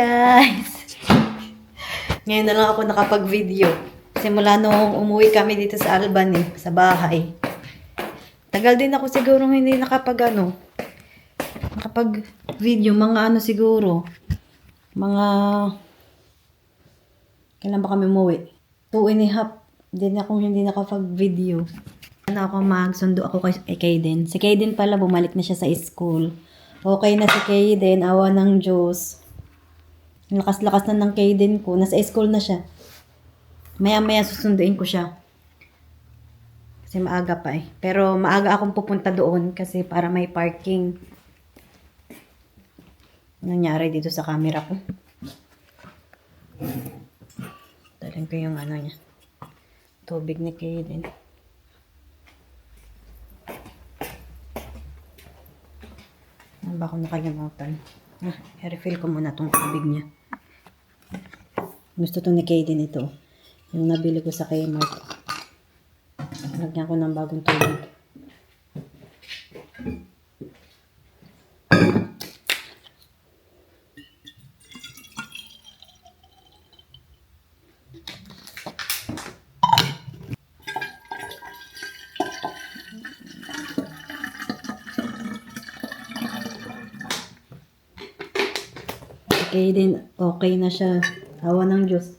guys! Ngayon na lang ako nakapag-video. Simula nung umuwi kami dito sa Albany, sa bahay. Tagal din ako siguro hindi nakapag-video. Mga siguro. Mga... Kailan ba kami umuwi? 2.5. Din akong hindi nakapag-video. Magsundo ako kay Kaden. Si Kaden pala, bumalik na siya sa school. Okay na si Kaden, awa ng Diyos. Lakas-lakas na ng Kaden ko. Nasa school na siya. Maya-maya susunduin ko siya. Kasi maaga pa eh. Pero maaga akong pupunta doon kasi para may parking. Nangyari dito sa camera ko. Dalhin ko yung niya. Tubig ni Kaden. Ano ba akong nakalimutan? I-refill ko muna tong tubig niya. Gusto to ni Kaden ito. Yung nabili ko sa Kmart. Lagyan ko ng bagong tubig. Kaden, okay na siya. Awa ng Diyos.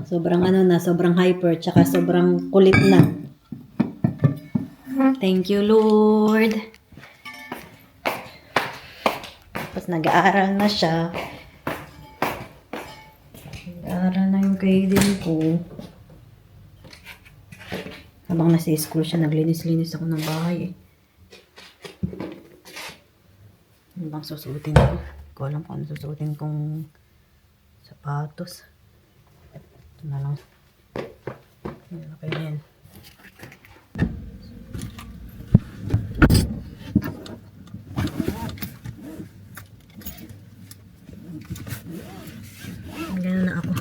Sobrang sobrang hyper, tsaka sobrang kulit na. Thank you, Lord. Tapos nag-aaral na siya. Nag-aaral na yung Kaden ko. Habang nasa school siya, naglinis-linis ako ng bahay eh. Ano bang susuotin ko? Hindi ko alam kung ano susuotin kong sapatos. Ito na lang. Okay na yan. Ganun na ako.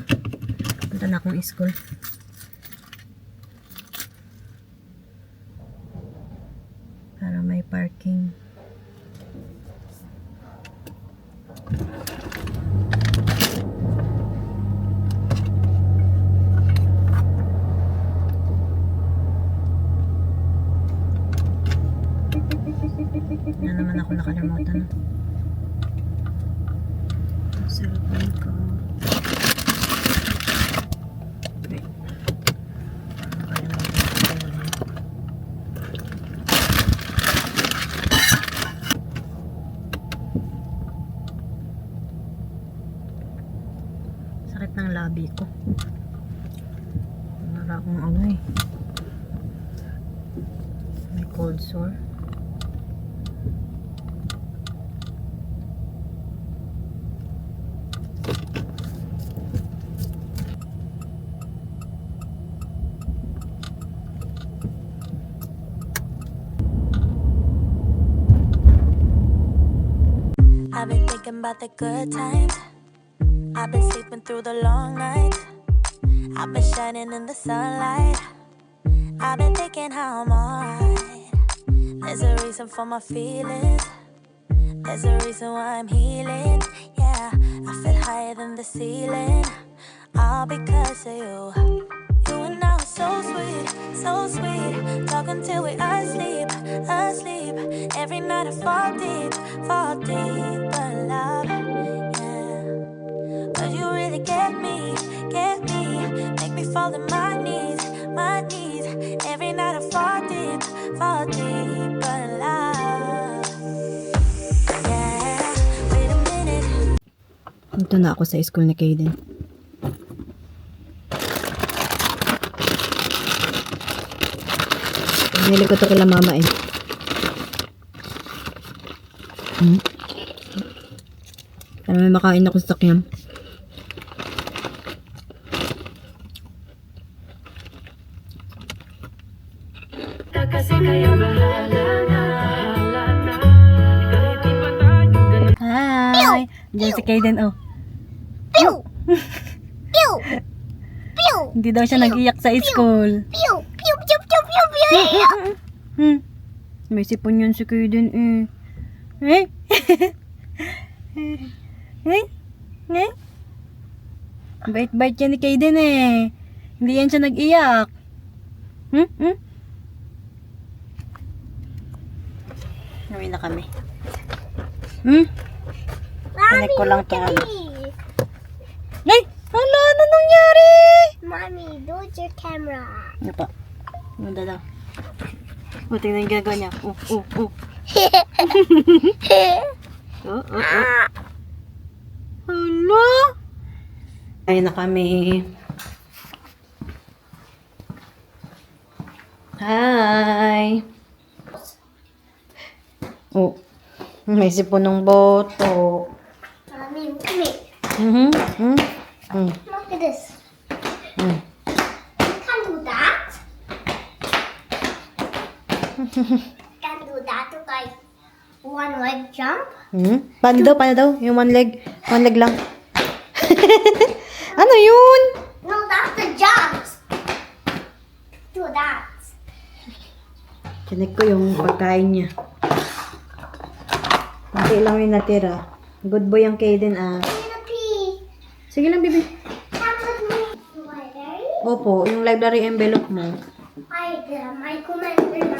Punta na akong school. Para may parking. Na naman ako nakalimutan. Cellphone ko. Okay. Sakit ng labi ko. Wala akong may cold sore. I've been thinking about the good times. I've been sleeping through the long nights. I've been shining in the sunlight. I've been thinking how I'm alright. There's a reason for my feelings. There's a reason why I'm healing. Yeah, I feel higher than the ceiling. All because of you. You and I are so sweet, so sweet. Talking till we asleep, asleep. Every night I fall deep in love. Yeah, but you really get me. Make me fall to my knees. Every night I fall deep in love. Yeah, wait a minute. Ito na ako sa school ni Kaden. Pinili ko ito kila mama eh. Para may makain ako sa sakyan. Kasi kayo bahala na. Hi! Diyan si Kaden oh. Pew! Pew! Pew! Hindi daw siya nag-iyak sa school. Pew! Pew! Pew! Pew! Pew! Pew! May sipon yun si Kaden eh. Eh? Ngay? Ngay? Bait-bait yan ni Kaden eh. Hindi yan siya nag-iyak. Uwi na kami. Connect ko lang to. Ay! Hala, ano nangyari? Mommy, do it your camera. Ano pa? Manda daw. O, tingnan yung ginagawa niya. Hala! Ayun na kami. Hi! Oh, may sipon ng boto. Mommy, look at me. Look at this. You can't do that. Can't do that to like one leg jump. Paano daw? Yung one leg lang. Ano yun? No, that's the jumps. Do that. Chinek ko yung pagkain niya. Kunti lang yung natira. Good boy ang Kaden ah. I'm gonna pee. Sige lang, bibi. Come with me. Library? Opo, yung library envelope mo. My commander.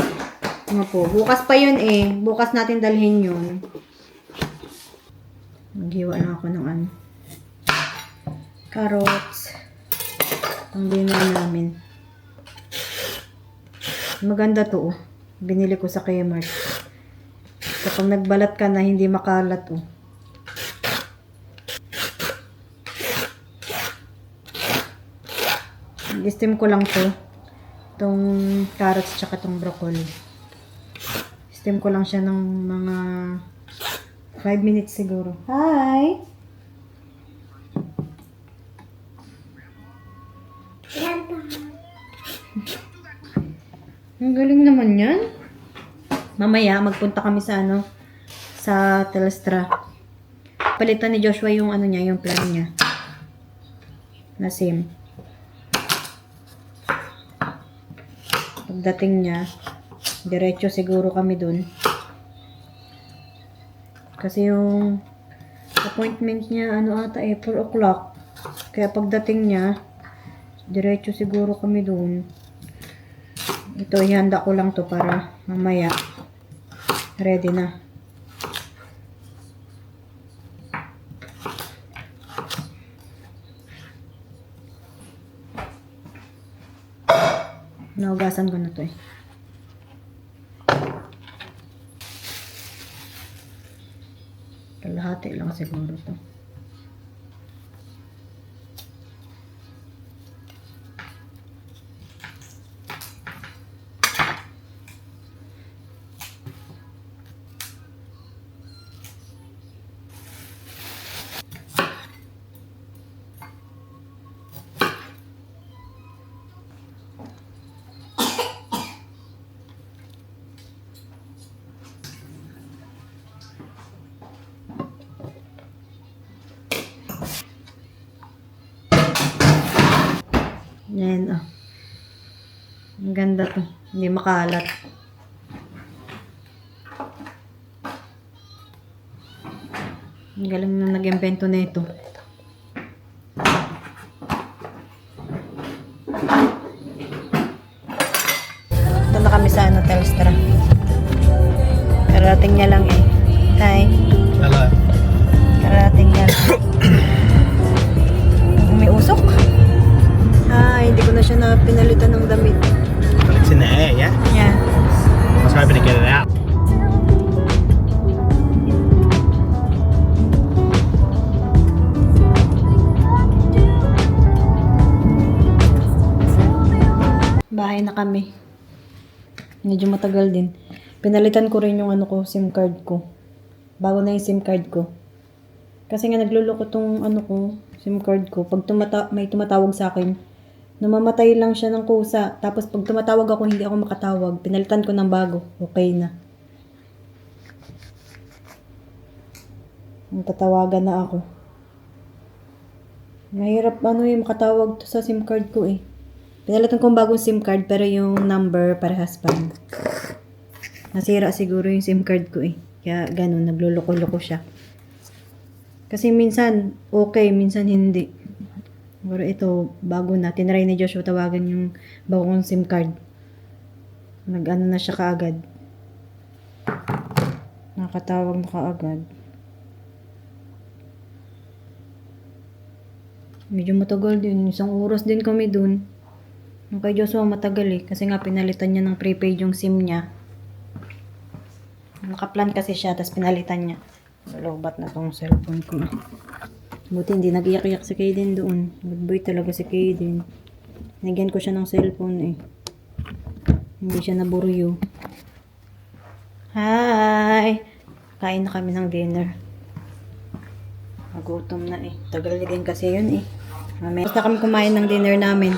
Opo, bukas pa yun eh. Bukas natin dalhin yun. Maghiwa lang ako ng ano. Carrots. Ang dinner namin. Maganda to oh. Binili ko sa Kmart. Kapag nagbalat ka na, hindi makalat oh. I-steam ko lang to. Itong carrots tsaka itong broccoli. Steam ko lang siya ng mga 5 minutes siguro. Hi! Ang galing naman yan. Mamaya, magpunta kami sa ano, sa Telstra. Palitan ni Joshua yung ano niya, yung plan niya. Na SIM. Pagdating niya, diretso siguro kami dun. Kasi yung appointment niya, ano ata eh, 4 o'clock. Kaya pagdating niya, diretso siguro kami dun. Ito, ihanda ko lang to para mamaya ready na. Naugasan ko na to eh. Kalahati lang siguro to. Yan, oh. Ang ganda to. Hindi makalat. Ang galing na nag-invento na ito. Ito na kami sa ano, Telstra. Karating niya lang eh. Hi. Hello. Karating niya lang. May usok. Hindi ko na siya na pinalitan ng damit. But it's in the air, yeah? Yeah. I was hoping to get it out. Bahay na kami. Medyo matagal din. Pinalitan ko rin yung ano ko, SIM card ko. Bago na yung SIM card ko. Kasi nga nagluloko tong ano ko, SIM card ko. Pag may tumatawag sa akin, namamatay lang siya ng kusa. Tapos pag tumatawag ako, hindi ako makatawag. Pinalitan ko ng bago. Okay na. Tatawagan na ako. Mahirap ano yung makatawag to sa SIM card ko eh. Pinalitan ko ng bagong SIM card pero yung number parehas pa. Nasira siguro yung SIM card ko eh. Kaya ganun, nagluloko-loko siya. Kasi minsan, okay, minsan hindi. Pero ito, bago na. Tinry ni Joshua tawagan yung bagong SIM card. Nag-ano na siya kaagad. Nakatawag na kaagad. Medyo matagal din. Isang oras din kami dun. Yung kay Joshua matagal eh. Kasi nga pinalitan niya ng prepaid yung SIM niya. Nakaplan kasi siya, tapos pinalitan niya. Lobat na tong cellphone ko. Buti hindi nag-iyak-iyak si Kaden doon. Good boy talaga si Kaden. Nagyan ko siya ng cellphone eh. Hindi siya naburyo. Hi! Kain na kami ng dinner. Nagutom na eh. Tagal din kasi yun eh. Mamaya basta kami kumain ng dinner namin.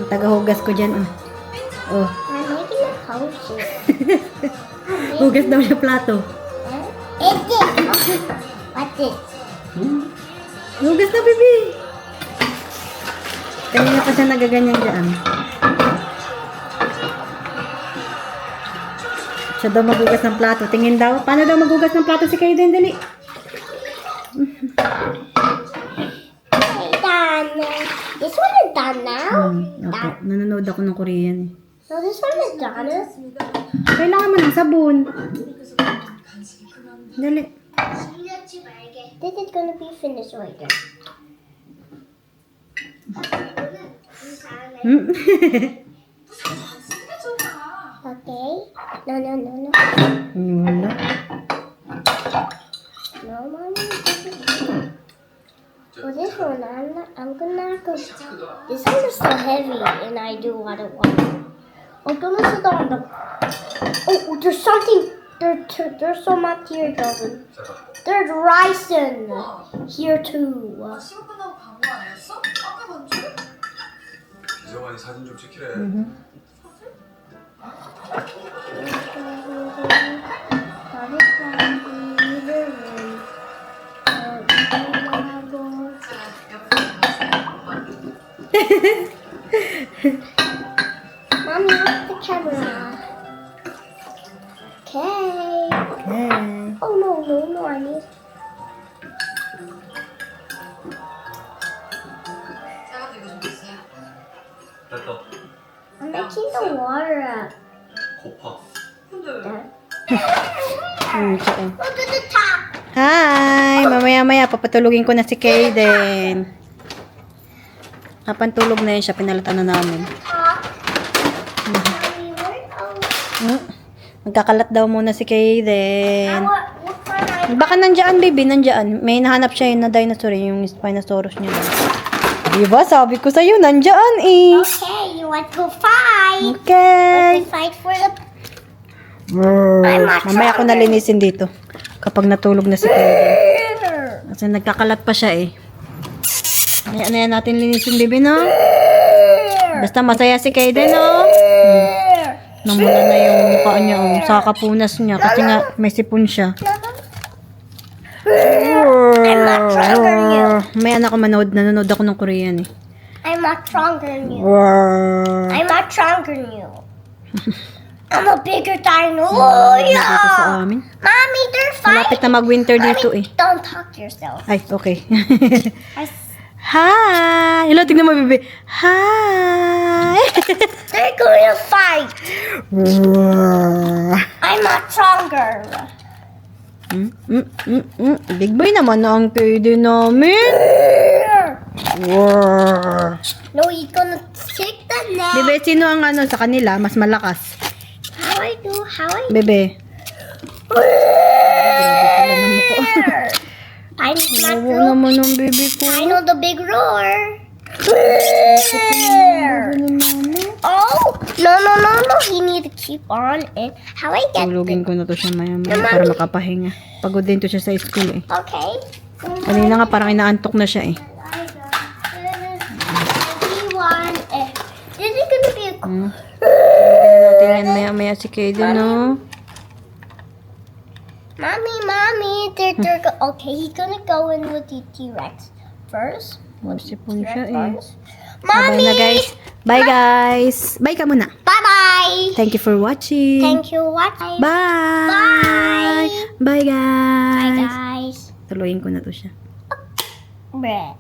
Ang tagahugas ko dyan oh. Oh. I'm making a potion. Hugas daw siya plato. It's this. What's this? Hugas na, baby! Kanina pa siya nagaganyan dyan. Siya daw maghugas ng plato. Tingin daw. Paano daw maghugas ng plato si Kaden? Dali. Hey, done. This one is done now. Okay. Nanonood ako ng Korean. So this one is done. Kailangan mo ng sabon. Dali. This is gonna be finished right there. Okay. No. Wala. No, mommy. Well, this one, I'm gonna go. This one is so heavy, and I do what I want. I'm gonna sit on the. Oh, there's something. There's some material. There's rice in here too. 신혼하고 방어 안 했어? 아까 봤지? 기정환이 사진 좀 찍히래. Mommy, look at the camera. Okay. Okay. Oh no, I need. 제가 이거 좀 주세요. 됐다. I'm making the water up. 고파. 근데 Okay. Go to the top. Hi! Mamaya-maya, papatulugin ko na si Kaden. Kapag tulog na yun siya, pinalitan na namin. Top. Mommy, where? Magkakalat daw muna si Kaden. What kind Baka nandiyan, baby, nandiyan. May nahanap siya yun na dinosaur, yung Spinosaurus niya. Diba? Sabi ko sa'yo, nandiyan eh. Okay, you want to fight? Okay. Let's fight for the. Mamaya ako nalinisin dito. Kapag natulog na si Kaden. Kasi nagkakalat pa siya eh. Ano natin linisin, baby, no? Basta masaya si Kaden, no? Namula na yung mukha niya, oh. Sa kapunas niya. Kasi nga, may sipon siya. I'm not stronger than you. May anak ko nanonood ako ng Korean eh. I'm not stronger than you. I'm not stronger than you. I'm a bigger dino. Oh, Dito sa yeah. amin. Mommy, they're Malapit fighting. na mag-winter dito eh. Don't talk to yourself. Ay, okay. I Hi! Hello, tignan mo, bebe. Hi! They're going to fight. I'm not stronger. Big boy naman na ang KD namin. No, he's gonna take the net. Bebe, sino ang ano sa kanila? Mas malakas. How I do? Bebe. I need my Oo roar. naman ang bebe ko. I know the big roar. Oh, no. He need to keep on and how I get Tulugin ko na to siya maya-maya para makapahinga. Pagod din to siya sa school eh. Okay. Kanina nga parang inaantok na siya eh. This is gonna be a Tingnan maya-maya si Kaden, no? Mommy, okay, he's gonna go in with the T-Rex first. Sipon siya T-Rex eh. first. Bye na guys. Bye guys. Bye ka muna. Bye-bye. Thank you for watching. Thank you, watching. Bye. Bye. Bye Bye, guys. guys. Tuloyin ko na to siya. Bleh.